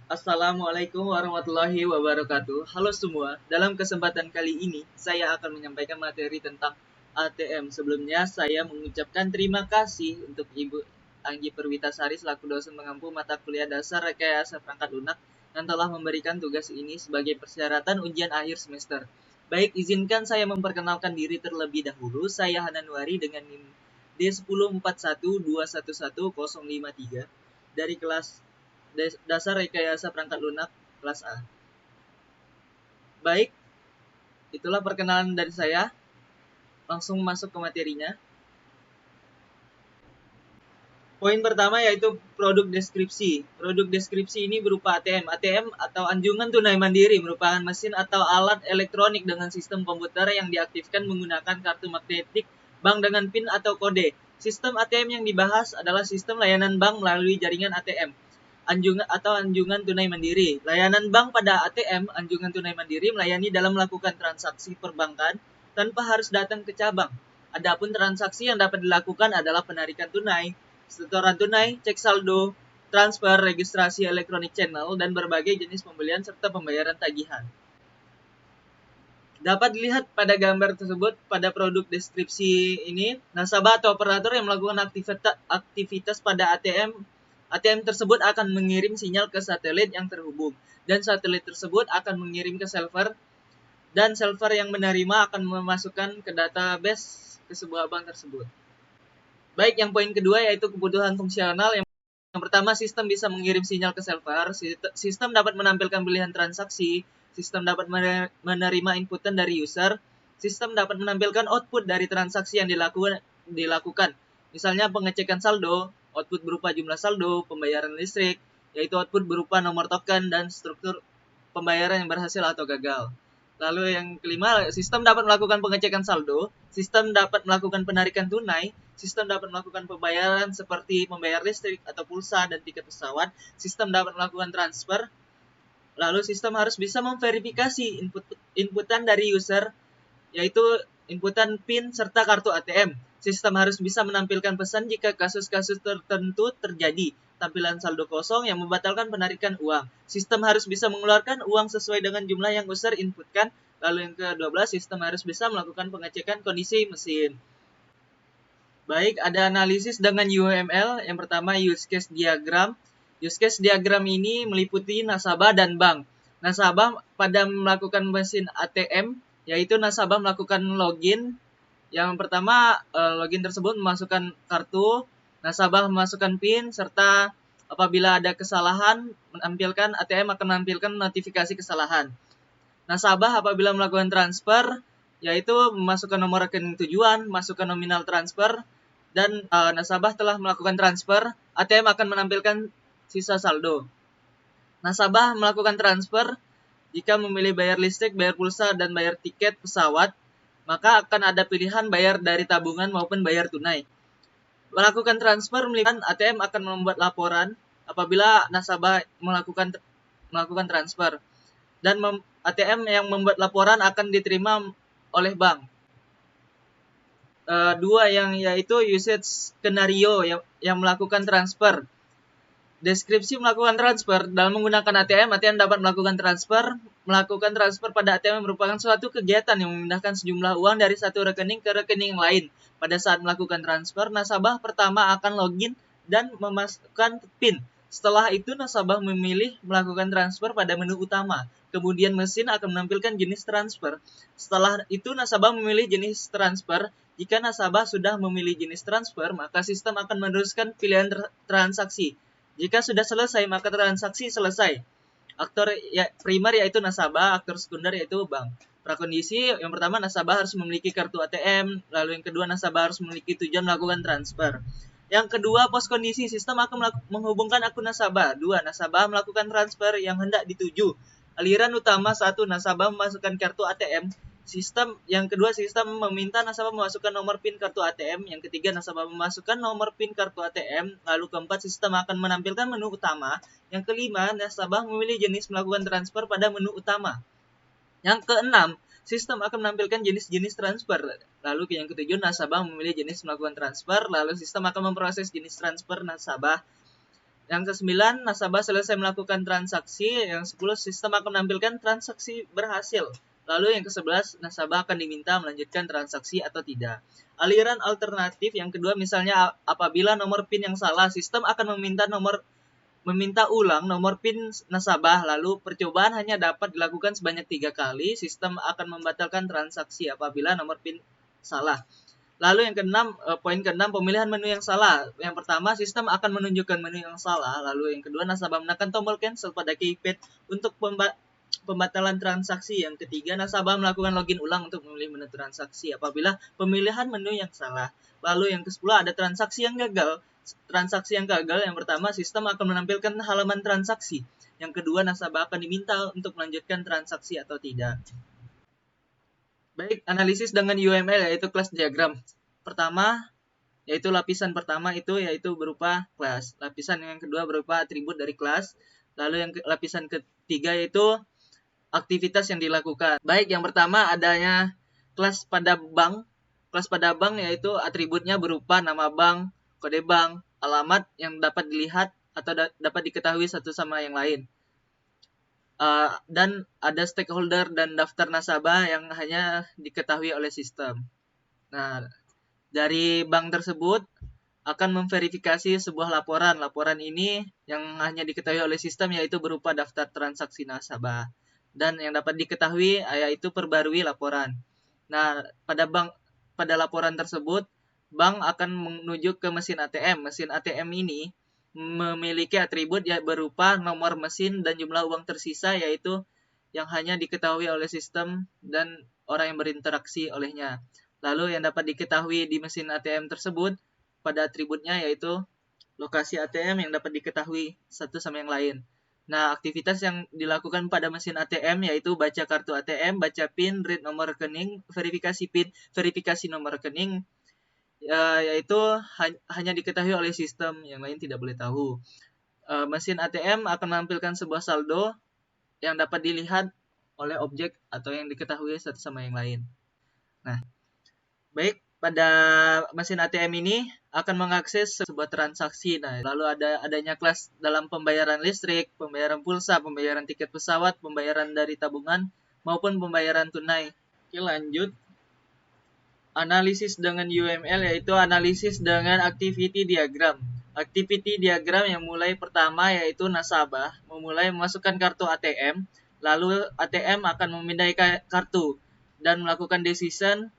Assalamualaikum warahmatullahi wabarakatuh. Halo semua, dalam kesempatan kali ini saya akan menyampaikan materi tentang ATM. Sebelumnya saya mengucapkan terima kasih untuk Ibu Anggi Perwitasari selaku dosen mengampu mata kuliah dasar rekayasa perangkat lunak yang telah memberikan tugas ini sebagai persyaratan ujian akhir semester. Baik, izinkan saya memperkenalkan diri terlebih dahulu. Saya Hananwari dengan NIM D10412111053 dari kelas Dasar Rekayasa Perangkat Lunak kelas A. Baik, itulah perkenalan dari saya. Langsung masuk ke materinya. Poin pertama yaitu produk deskripsi. Produk deskripsi ini berupa ATM. ATM atau anjungan tunai mandiri merupakan mesin atau alat elektronik dengan sistem komputer yang diaktifkan menggunakan kartu magnetik bank dengan PIN atau kode. Sistem ATM yang dibahas adalah sistem layanan bank melalui jaringan ATM. Anjungan tunai mandiri. Layanan bank pada ATM, anjungan tunai mandiri, melayani dalam melakukan transaksi perbankan tanpa harus datang ke cabang. Adapun transaksi yang dapat dilakukan adalah penarikan tunai, setoran tunai, cek saldo, transfer, registrasi elektronik channel, dan berbagai jenis pembelian serta pembayaran tagihan. Dapat dilihat pada gambar tersebut pada produk deskripsi ini, nasabah atau operator yang melakukan aktivitas pada ATM tersebut akan mengirim sinyal ke satelit yang terhubung, dan satelit tersebut akan mengirim ke server, dan server yang menerima akan memasukkan ke database ke sebuah bank tersebut. Baik, yang poin kedua yaitu kebutuhan fungsional. Yang pertama, sistem bisa mengirim sinyal ke server, sistem dapat menampilkan pilihan transaksi, sistem dapat menerima inputan dari user, sistem dapat menampilkan output dari transaksi yang dilakukan. Misalnya pengecekan saldo, output berupa jumlah saldo, pembayaran listrik, yaitu output berupa nomor token dan struktur pembayaran yang berhasil atau gagal. Lalu yang kelima, sistem dapat melakukan pengecekan saldo, sistem dapat melakukan penarikan tunai, sistem dapat melakukan pembayaran seperti membayar listrik atau pulsa dan tiket pesawat, sistem dapat melakukan transfer, lalu sistem harus bisa memverifikasi inputan dari user, yaitu inputan PIN serta kartu ATM. Sistem harus bisa menampilkan pesan jika kasus-kasus tertentu terjadi, tampilan saldo kosong yang membatalkan penarikan uang. Sistem harus bisa mengeluarkan uang sesuai dengan jumlah yang user inputkan. Lalu yang ke-12, sistem harus bisa melakukan pengecekan kondisi mesin. Baik, ada analisis dengan UML. Yang pertama, use case diagram. Use case diagram ini meliputi nasabah dan bank. Nasabah pada melakukan mesin ATM, yaitu nasabah melakukan login. Yang pertama, login tersebut memasukkan kartu, nasabah memasukkan PIN, serta apabila ada kesalahan, ATM akan menampilkan notifikasi kesalahan. Nasabah apabila melakukan transfer, yaitu memasukkan nomor rekening tujuan, masukkan nominal transfer, dan nasabah telah melakukan transfer, ATM akan menampilkan sisa saldo. Nasabah melakukan transfer jika memilih bayar listrik, bayar pulsa, dan bayar tiket pesawat, maka akan ada pilihan bayar dari tabungan maupun bayar tunai. Melakukan transfer melibatkan ATM akan membuat laporan apabila nasabah melakukan transfer, dan ATM yang membuat laporan akan diterima oleh bank. Dua yang yaitu usage skenario yang melakukan transfer. Deskripsi melakukan transfer dalam menggunakan ATM dapat melakukan transfer. Melakukan transfer pada ATM merupakan suatu kegiatan yang memindahkan sejumlah uang dari satu rekening ke rekening lain. Pada saat melakukan transfer, nasabah pertama akan login dan memasukkan PIN. Setelah itu, nasabah memilih melakukan transfer pada menu utama. Kemudian mesin akan menampilkan jenis transfer. Setelah itu, nasabah memilih jenis transfer. Jika nasabah sudah memilih jenis transfer, maka sistem akan meneruskan pilihan transaksi. Jika sudah selesai, maka transaksi selesai. Aktor primer yaitu nasabah, aktor sekunder yaitu bank. Prakondisi yang pertama, nasabah harus memiliki kartu ATM, lalu yang kedua, nasabah harus memiliki tujuan melakukan transfer. Yang kedua, pos kondisi, sistem akan menghubungkan akun nasabah. 2. Nasabah melakukan transfer yang hendak dituju. Aliran utama 1. Nasabah memasukkan kartu ATM. Yang kedua, sistem meminta nasabah memasukkan nomor PIN kartu ATM. Yang ketiga, nasabah memasukkan nomor PIN kartu ATM. Lalu keempat, sistem akan menampilkan menu utama. Yang kelima, nasabah memilih jenis melakukan transfer pada menu utama. Yang keenam, sistem akan menampilkan jenis-jenis transfer. Lalu yang ketujuh, nasabah memilih jenis melakukan transfer. Lalu sistem akan memproses jenis transfer nasabah. Yang ke-9, nasabah selesai melakukan transaksi. Yang 10, sistem akan menampilkan transaksi berhasil. Lalu yang ke-11, nasabah akan diminta melanjutkan transaksi atau tidak. Aliran alternatif yang kedua, misalnya apabila nomor PIN yang salah, sistem akan meminta ulang nomor PIN nasabah, lalu percobaan hanya dapat dilakukan sebanyak 3 kali. Sistem akan membatalkan transaksi apabila nomor PIN salah. Lalu yang keenam, poin keenam, pemilihan menu yang salah. Yang pertama, sistem akan menunjukkan menu yang salah. Lalu yang kedua, nasabah menekan tombol cancel pada keypad untuk pembatalan transaksi. Yang ketiga, nasabah melakukan login ulang untuk memilih menu transaksi apabila pemilihan menu yang salah. Lalu yang ke-10, ada transaksi yang gagal. Transaksi yang gagal, yang pertama, sistem akan menampilkan halaman transaksi. Yang kedua, nasabah akan diminta untuk melanjutkan transaksi atau tidak. Baik, analisis dengan UML yaitu class diagram. Pertama, yaitu lapisan pertama itu yaitu berupa kelas. Lapisan yang kedua berupa atribut dari kelas. Lalu yang lapisan ketiga yaitu aktivitas yang dilakukan. Baik, yang pertama adanya kelas pada bank. Kelas pada bank yaitu atributnya berupa nama bank, kode bank, alamat yang dapat dilihat atau dapat diketahui satu sama yang lain. Dan ada stakeholder dan daftar nasabah yang hanya diketahui oleh sistem. Nah, dari bank tersebut akan memverifikasi sebuah laporan. Laporan ini yang hanya diketahui oleh sistem yaitu berupa daftar transaksi nasabah. Dan yang dapat diketahui yaitu perbarui laporan. Nah, pada laporan tersebut, bank akan menuju ke mesin ATM. Mesin ATM ini memiliki atribut yang berupa nomor mesin dan jumlah uang tersisa yaitu yang hanya diketahui oleh sistem dan orang yang berinteraksi olehnya. Lalu yang dapat diketahui di mesin ATM tersebut pada atributnya yaitu lokasi ATM yang dapat diketahui satu sama yang lain. Nah, aktivitas yang dilakukan pada mesin ATM yaitu baca kartu ATM, baca PIN, read nomor rekening, verifikasi PIN, verifikasi nomor rekening, yaitu hanya diketahui oleh sistem, yang lain tidak boleh tahu. Mesin ATM akan menampilkan sebuah saldo yang dapat dilihat oleh objek atau yang diketahui satu sama yang lain. Nah, baik, pada mesin ATM ini akan mengakses sebuah transaksi. Nah, lalu adanya kelas dalam pembayaran listrik, pembayaran pulsa, pembayaran tiket pesawat, pembayaran dari tabungan, maupun pembayaran tunai. Oke, lanjut. Analisis dengan UML yaitu analisis dengan activity diagram. Activity diagram yang mulai pertama yaitu nasabah memulai memasukkan kartu ATM, lalu ATM akan memindai kartu dan melakukan decision.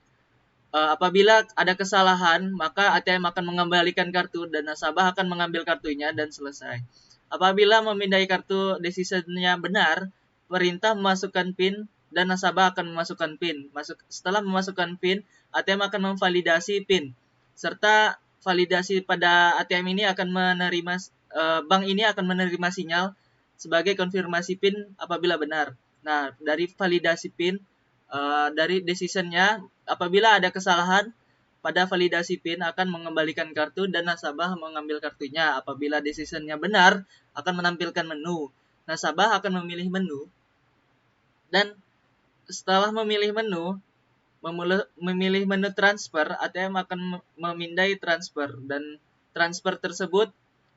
Apabila ada kesalahan, maka ATM akan mengembalikan kartu dan nasabah akan mengambil kartunya dan selesai. Apabila memindai kartu decision-nya benar, perintah memasukkan PIN dan nasabah akan memasukkan PIN. Setelah memasukkan PIN, ATM akan memvalidasi PIN. Serta validasi pada ATM ini akan bank ini akan menerima sinyal sebagai konfirmasi PIN apabila benar. Nah, dari validasi PIN, dari decision-nya, apabila ada kesalahan pada validasi PIN akan mengembalikan kartu dan nasabah mengambil kartunya. Apabila decision-nya benar, akan menampilkan menu. Nasabah akan memilih menu. Dan setelah memilih menu transfer, ATM akan memindai transfer. Dan transfer tersebut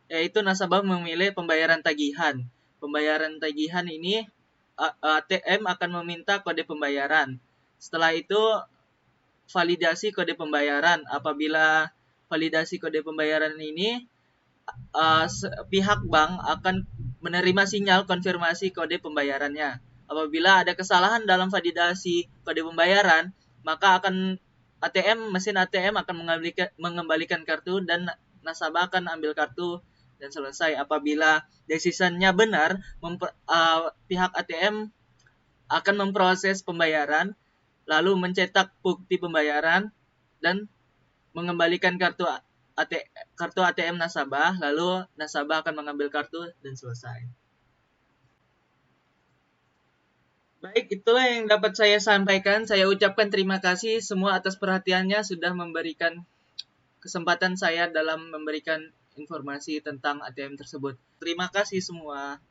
yaitu nasabah memilih pembayaran tagihan. Pembayaran tagihan ini ATM akan meminta kode pembayaran. Setelah itu validasi kode pembayaran. Apabila validasi kode pembayaran ini, pihak bank akan menerima sinyal konfirmasi kode pembayarannya. Apabila ada kesalahan dalam validasi kode pembayaran, maka mesin ATM akan mengembalikan kartu dan nasabah akan ambil kartu dan selesai. Apabila decision-nya benar, pihak ATM akan memproses pembayaran, lalu mencetak bukti pembayaran dan mengembalikan kartu ATM nasabah, lalu nasabah akan mengambil kartu dan selesai. Baik, itulah yang dapat saya sampaikan. Saya ucapkan terima kasih semua atas perhatiannya sudah memberikan kesempatan saya dalam memberikan informasi tentang ATM tersebut. Terima kasih semua.